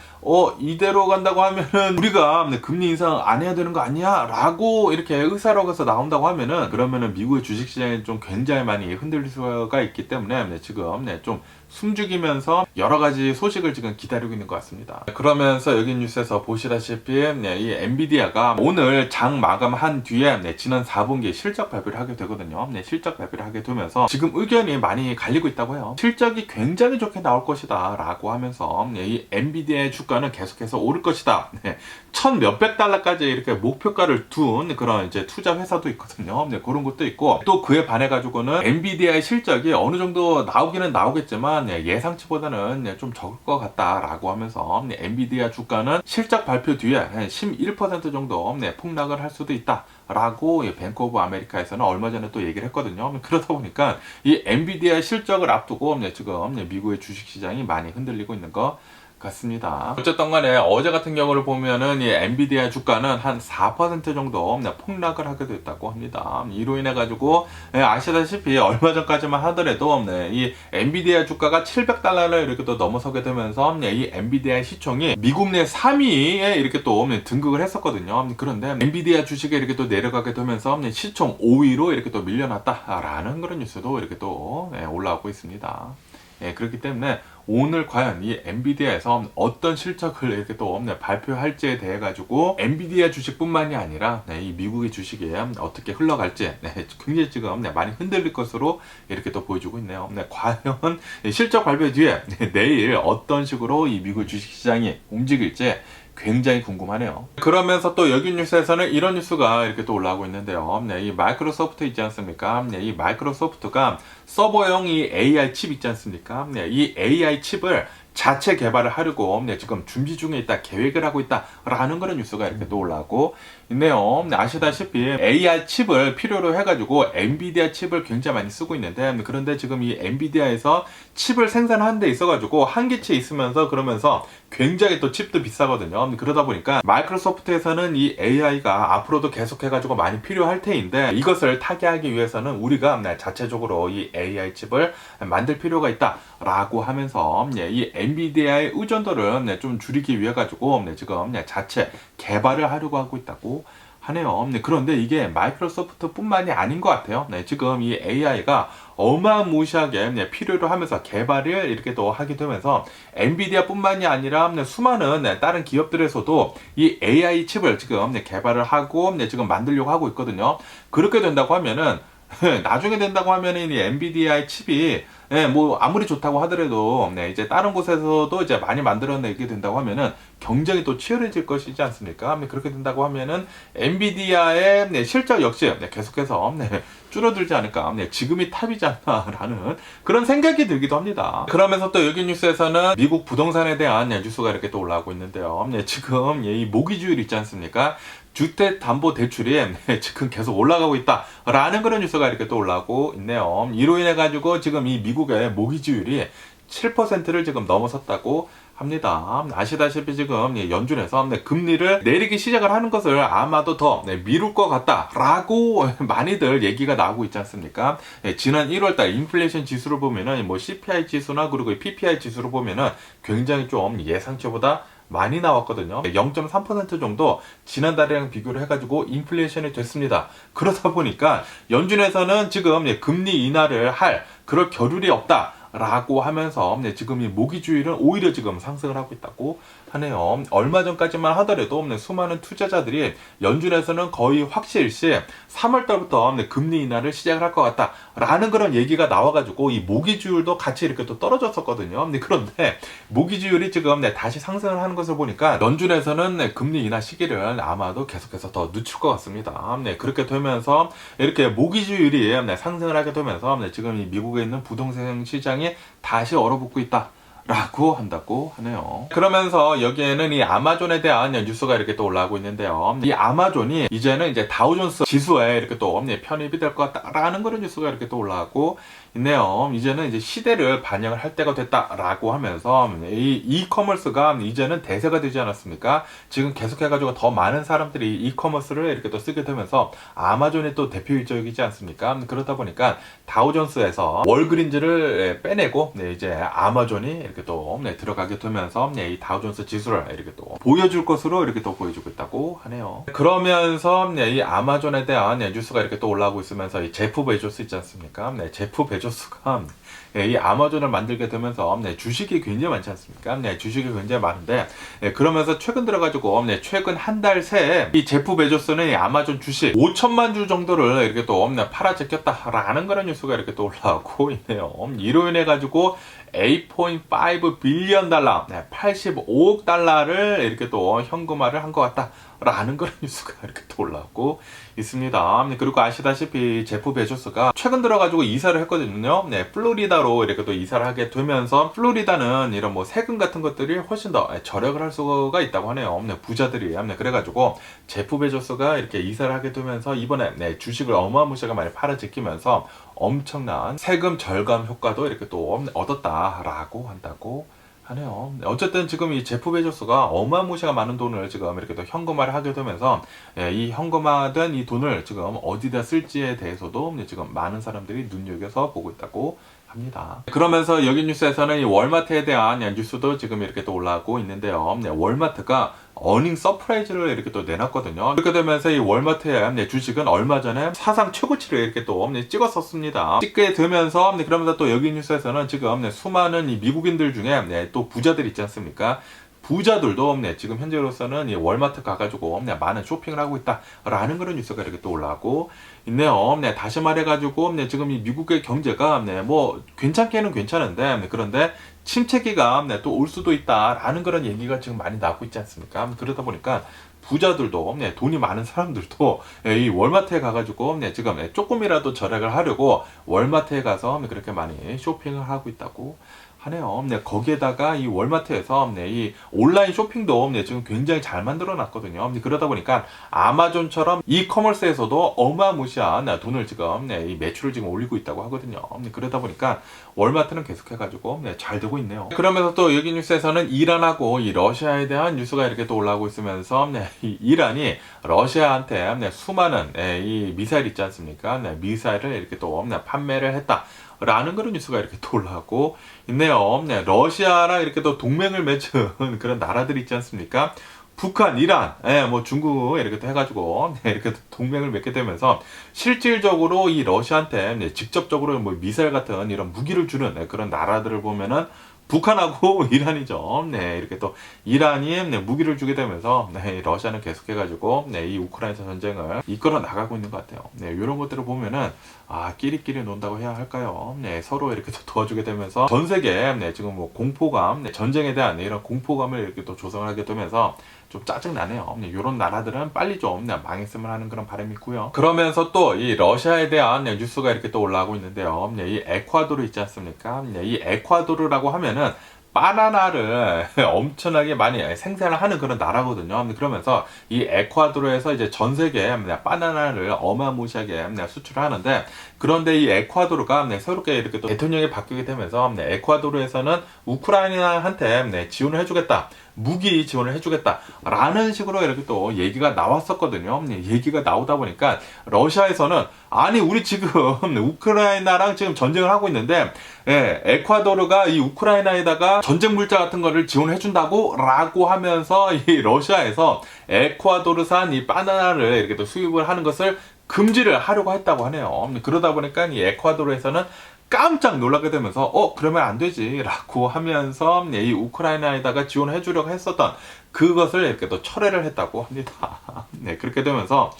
이대로 간다고 하면은 우리가 금리 인상 안 해야 되는 거 아니야? 라고 이렇게 의사록에서 나온다고 하면은 그러면은 미국의 주식시장이 좀 굉장히 많이 흔들릴 수가 있기 때문에 지금 좀 숨죽이면서 여러 가지 소식을 지금 기다리고 있는 것 같습니다. 그러면서 여기 뉴스에서 보시다시피 이 엔비디아가 오늘 장 마감한 뒤에 지난 4분기 실적 발표를 하게 되거든요. 실적 발표를 하게 되면서 지금 의견이 많이 갈리고 있다고 해요. 실적이 굉장히 좋게 나올 것이다 라고 하면서 이 엔비디아의 주가는 계속해서 오를 것이다. 1,000몇백 달러까지 이렇게 목표가를 둔 그런 이제 투자 회사도 있거든요. 그런 것도 있고 또 그에 반해 가지고는 엔비디아의 실적이 어느 정도 나오기는 나오겠지만 예상치보다는 좀 적을 것 같다라고 하면서 엔비디아 주가는 실적 발표 뒤에 11% 정도 폭락을 할 수도 있다. 라고 뱅크 오브 아메리카에서는 얼마 전에 또 얘기를 했거든요. 그러다 보니까 이 엔비디아 실적을 앞두고 지금 미국의 주식시장이 많이 흔들리고 있는 것 같습니다. 어쨌든 간에 어제 같은 경우를 보면은 이 엔비디아 주가는 한 4% 정도 폭락을 하게 됐다고 합니다. 이로 인해 가지고 아시다시피 얼마 전까지만 하더라도 이 엔비디아 주가가 700달러를 이렇게 또 넘어서게 되면서 이 엔비디아 시총이 미국 내 3위에 이렇게 또 등극을 했었거든요. 그런데 엔비디아 주식이 이렇게 또 내려가게 되면서 시총 5위로 이렇게 또 밀려났다라는 그런 뉴스도 이렇게 또 올라오고 있습니다. 그렇기 때문에 오늘 과연 이 엔비디아에서 어떤 실적을 이렇게 또 발표할지에 대해 가지고 엔비디아 주식뿐만이 아니라 이 미국의 주식이 어떻게 흘러갈지 굉장히 지금 많이 흔들릴 것으로 이렇게 또 보여주고 있네요. 과연 실적 발표 뒤에 내일 어떤 식으로 이 미국 주식시장이 움직일지 굉장히 궁금하네요. 그러면서 또 여기 뉴스에서는 이런 뉴스가 이렇게 또 올라오고 있는데요. 이 마이크로소프트 있지 않습니까? 이 마이크로소프트가 서버용 이 AI 칩 있지 않습니까? 이 AI 칩을 자체 개발을 하려고 지금 준비 중에 있다, 계획을 하고 있다라는 그런 뉴스가 이렇게 또 올라오고 있네요. 아시다시피 AI 칩을 필요로 해가지고 엔비디아 칩을 굉장히 많이 쓰고 있는데, 그런데 지금 이 엔비디아에서 칩을 생산하는 데 있어가지고 한계치에 있으면서 그러면서 굉장히 또 칩도 비싸거든요. 그러다 보니까 마이크로소프트에서는 이 AI가 앞으로도 계속해가지고 많이 필요할 테인데, 이것을 타개하기 위해서는 우리가 자체적으로 이 AI 칩을 만들 필요가 있다라고 하면서 이 엔비디아의 의존도를 좀 줄이기 위해 가지고 지금 자체 개발을 하려고 하고 있다고 하네요. 그런데 이게 마이크로소프트뿐만이 아닌 것 같아요. 지금 이 AI가 어마무시하게 필요로 하면서 개발을 이렇게 또 하게 되면서 엔비디아뿐만이 아니라 수많은 다른 기업들에서도 이 AI 칩을 지금 개발을 하고 지금 만들려고 하고 있거든요. 그렇게 된다고 하면은 나중에 된다고 하면은 이 엔비디아의 칩이 뭐 아무리 좋다고 하더라도 이제 다른 곳에서도 이제 많이 만들어내게 된다고 하면은 경쟁이 또 치열해질 것이지 않습니까? 그렇게 된다고 하면은 엔비디아의 실적 역시 계속해서 줄어들지 않을까, 지금이 탑이지 않나라는 그런 생각이 들기도 합니다. 그러면서 또 여기 뉴스에서는 미국 부동산에 대한 뉴스가 이렇게 또 올라오고 있는데요. 지금 이 모기지율 있지 않습니까? 주택담보대출이 지금 계속 올라가고 있다라는 그런 뉴스가 이렇게 또 올라오고 있네요. 이로 인해 가지고 지금 이 미국의 모기지율이 7%를 지금 넘어섰다고 합니다. 아시다시피 지금 연준에서 금리를 내리기 시작을 하는 것을 아마도 더 미룰 것 같다라고 많이들 얘기가 나오고 있지 않습니까? 지난 1월달 인플레이션 지수를 보면은 뭐 CPI 지수나 그리고 PPI 지수를 보면은 굉장히 좀 예상치보다 많이 나왔거든요. 0.3% 정도 지난달이랑 비교를 해가지고 인플레이션이 됐습니다. 그러다 보니까 연준에서는 지금 금리 인하를 할 그럴 겨를이 없다 라고 하면서 지금 이 모기지율은 오히려 지금 상승을 하고 있다고 하네요. 얼마 전까지만 하더라도 수많은 투자자들이 연준에서는 거의 확실시 3월달부터 금리 인하를 시작을 할 것 같다 라는 그런 얘기가 나와가지고 이 모기지율도 같이 이렇게 또 떨어졌었거든요. 그런데 모기지율이 지금 다시 상승을 하는 것을 보니까 연준에서는 금리 인하 시기를 아마도 계속해서 더 늦출 것 같습니다. 그렇게 되면서 이렇게 모기지율이 상승을 하게 되면서 지금 이 미국에 있는 부동산 시장이 다시 얼어붙고 있다 라고 한다고 하네요. 그러면서 여기에는 이 아마존에 대한 뉴스가 이렇게 또 올라오고 있는데요. 이 아마존이 이제는 이제 다우존스 지수에 이렇게 또 편입이 될 것 같다라는 그런 뉴스가 이렇게 또 올라오고 있네요. 이제는 이제 시대를 반영을 할 때가 됐다라고 하면서 이 이커머스가 이제는 대세가 되지 않았습니까? 지금 계속해가지고 더 많은 사람들이 이커머스를 이렇게 또 쓰게 되면서 아마존이 또 대표적이지 않습니까? 그렇다 보니까 다우존스에서 월그린즈를 빼내고 이제 아마존이 이렇게 또 들어가게 되면서 이 다우존스 지수를 이렇게 또 보여줄 것으로 이렇게 또 보여주고 있다고 하네요. 그러면서 이 아마존에 대한 뉴스가 이렇게 또 올라오고 있으면서 이 제프 베조스 있지 않습니까? 제프 베조스가 이 아마존을 만들게 되면서 주식이 굉장히 많지 않습니까? 주식이 굉장히 많은데 그러면서 최근 들어가지고 최근 한 달 새에 이 제프 베조스는 이 아마존 주식 5천만 주 정도를 이렇게 또 팔아제꼈다라는 그런 뉴스가 이렇게 또 올라오고 있네요. 이로 인해 가지고 8.5 빌리언 달러, 85억 달러를 이렇게 또 현금화를 한 것 같다라는 그런 뉴스가 이렇게 또 올라오고 있습니다. 그리고 아시다시피 제프 베조스가 최근 들어가지고 이사를 했거든요. 플로리다로 이렇게 또 이사를 하게 되면서 플로리다는 이런 뭐 세금 같은 것들이 훨씬 더 절약을 할 수가 있다고 하네요. 부자들이. 그래가지고 제프 베조스가 이렇게 이사를 하게 되면서 이번에 주식을 어마무시하게 많이 팔아제끼면서 엄청난 세금 절감 효과도 이렇게 또 얻었다라고 한다고 하네요. 어쨌든 지금 이 제프 베조스가 어마무시한 많은 돈을 지금 이렇게 또 현금화를 하게 되면서 이 현금화된 이 돈을 지금 어디다 쓸지에 대해서도 지금 많은 사람들이 눈여겨서 보고 있다고 합니다. 그러면서 여기 뉴스에서는 이 월마트에 대한 뉴스도 지금 이렇게 또 올라오고 있는데요. 월마트가 어닝 서프라이즈를 이렇게 또 내놨거든요. 그렇게 되면서 이 월마트의 주식은 얼마 전에 사상 최고치를 이렇게 또 찍었었습니다. 찍게 되면서 그러면서 또 여기 뉴스에서는 지금 수많은 이 미국인들 중에 또 부자들 있지 않습니까? 부자들도 지금 현재로서는 이 월마트 가가지고 많은 쇼핑을 하고 있다라는 그런 뉴스가 이렇게 또 올라오고 있네요. 다시 말해가지고 지금 이 미국의 경제가 뭐 괜찮게는 괜찮은데 그런데 침체기가 또 올 수도 있다라는 그런 얘기가 지금 많이 나오고 있지 않습니까? 그러다 보니까 부자들도 돈이 많은 사람들도 이 월마트에 가가지고 지금 조금이라도 절약을 하려고 월마트에 가서 그렇게 많이 쇼핑을 하고 있다고 하네요. 거기에다가 이 월마트에서 이 온라인 쇼핑도 지금 굉장히 잘 만들어 놨거든요. 그러다 보니까 아마존처럼 이커머스에서도 어마무시한 돈을 지금 이 매출을 지금 올리고 있다고 하거든요. 그러다 보니까 월마트는 계속해가지고 잘 되고 있네요. 그러면서 또 여기 뉴스에서는 이란하고 이 러시아에 대한 뉴스가 이렇게 또 올라오고 있으면서 이 이란이 러시아한테 수많은 이 미사일 있지 않습니까? 미사일을 이렇게 또 판매를 했다. 라는 그런 뉴스가 이렇게 또 올라오고 있네요. 러시아랑 이렇게 또 동맹을 맺은 그런 나라들이 있지 않습니까? 북한, 이란, 뭐 중국 이렇게 또 해가지고 이렇게 동맹을 맺게 되면서 실질적으로 이 러시아한테 직접적으로 뭐 미사일 같은 이런 무기를 주는 그런 나라들을 보면은 북한하고 이란이죠. 이렇게 또 이란이 무기를 주게 되면서 러시아는 계속해가지고 이 우크라이나 전쟁을 이끌어 나가고 있는 것 같아요. 이런 것들을 보면은 끼리끼리 논다고 해야 할까요? 서로 이렇게 또 도와주게 되면서 전 세계 지금 뭐 공포감, 전쟁에 대한 이런 공포감을 이렇게 또 조성을 하게 되면서 좀 짜증나네요. 이런 나라들은 빨리 좀 망했으면 하는 그런 바람이 있고요. 그러면서 또 이 러시아에 대한 뉴스가 이렇게 또 올라오고 있는데요. 이 에콰도르 있지 않습니까? 이 에콰도르라고 하면은 바나나를 엄청나게 많이 생산을 하는 그런 나라거든요. 그러면서 이 에콰도르에서 이제 전 세계에 바나나를 어마무시하게 수출을 하는데 그런데 이 에콰도르가 새롭게 이렇게 또 대통령이 바뀌게 되면서 에콰도르에서는 우크라이나한테 지원을 해주겠다. 무기 지원을 해주겠다 라는 식으로 이렇게 또 얘기가 나왔었거든요. 얘기가 나오다 보니까 러시아에서는 아니 우리 지금 우크라이나랑 지금 전쟁을 하고 있는데 에콰도르가 이 우크라이나에다가 전쟁 물자 같은 거를 지원해 준다고 라고 하면서 이 러시아에서 에콰도르산 이 바나나를 이렇게 또 수입을 하는 것을 금지를 하려고 했다고 하네요. 그러다 보니까 이 에콰도르에서는 깜짝 놀라게 되면서 그러면 안 되지 라고 하면서 이 우크라이나에다가 지원해 주려고 했었던 그것을 이렇게 또 철회를 했다고 합니다. 그렇게 되면서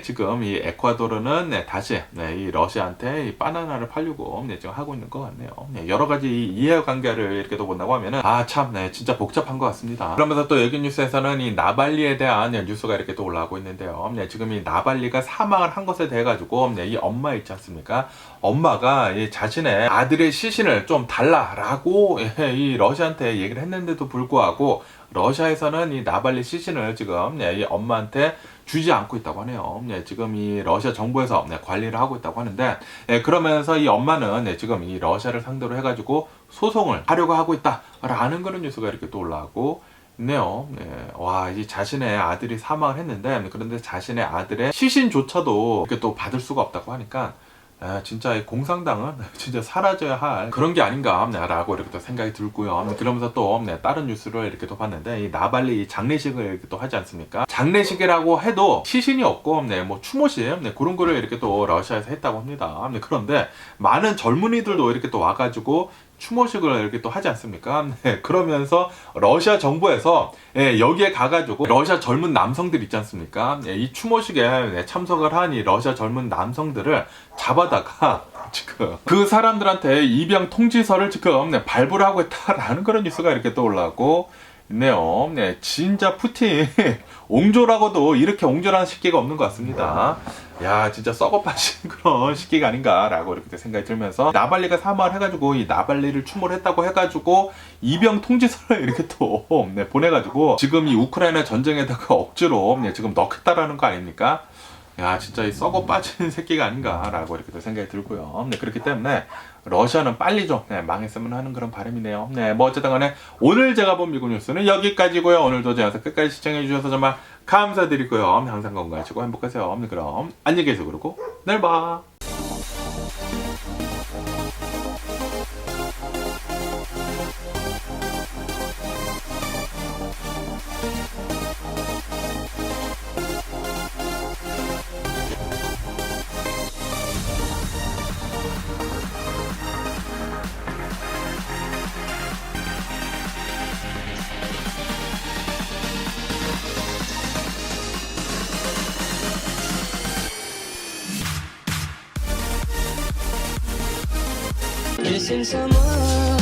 지금 이 에콰도르는 다시 이 러시아한테 이 바나나를 팔려고 지금 하고 있는 것 같네요. 여러 가지 이 이해관계를 이렇게 또 본다고 하면은 참 진짜 복잡한 것 같습니다. 그러면서 또 여기 뉴스에서는 이 나발리에 대한 뉴스가 이렇게 또 올라오고 있는데요. 지금 이 나발리가 사망을 한 것에 대해 가지고 이 엄마 있지 않습니까? 엄마가 이 자신의 아들의 시신을 좀 달라라고 이 러시아한테 얘기를 했는데도 불구하고 러시아에서는 이 나발리 시신을 지금 이 엄마한테 주지 않고 있다고 하네요. 지금 이 러시아 정부에서 관리를 하고 있다고 하는데 그러면서 이 엄마는 지금 이 러시아를 상대로 해가지고 소송을 하려고 하고 있다라는 그런 뉴스가 이렇게 또 올라오고 있네요. 와, 이 자신의 아들이 사망을 했는데 그런데 자신의 아들의 시신조차도 이렇게 또 받을 수가 없다고 하니까 진짜 이 공산당은 진짜 사라져야 할 그런 게 아닌가 라고 이렇게 또 생각이 들고요. 그러면서 또 다른 뉴스를 이렇게 또 봤는데 이 나발리 장례식을 이렇게 또 하지 않습니까? 장례식이라고 해도 시신이 없고 뭐 추모식 그런 거를 이렇게 또 러시아에서 했다고 합니다. 그런데 많은 젊은이들도 이렇게 또 와가지고 추모식을 이렇게 또 하지 않습니까? 그러면서 러시아 정부에서 여기에 가가지고 러시아 젊은 남성들 있지 않습니까? 이 추모식에 참석을 한 이 러시아 젊은 남성들을 잡아다가 지금 그 사람들한테 입양 통지서를 지금 발부를 하고 있다라는 그런 뉴스가 이렇게 또 올라오고 있네요. 진짜 푸틴 옹졸하고도 이렇게 옹졸한 식기가 없는 것 같습니다. 야, 진짜 썩어빠진 그런 식기가 아닌가라고 이렇게 생각이 들면서 나발리가 사망을 해가지고 이 나발리를 추모를 했다고 해가지고 입영 통지서를 이렇게 또 보내가지고 지금 이 우크라이나 전쟁에다가 억지로 지금 넣겠다라는 거 아닙니까? 야 진짜 이 썩어 빠진 새끼가 아닌가라고 이렇게 또 생각이 들고요. 네, 그렇기 때문에 러시아는 빨리 좀 망했으면 하는 그런 바람이네요. 네, 뭐 어쨌든 간에 오늘 제가 본 미국 뉴스는 여기까지고요. 오늘도 제 영상 끝까지 시청해 주셔서 정말 감사드리고요. 항상 건강하시고 행복하세요. 네, 그럼 안녕히 계세요. 그러고 내일 봐. Missing someone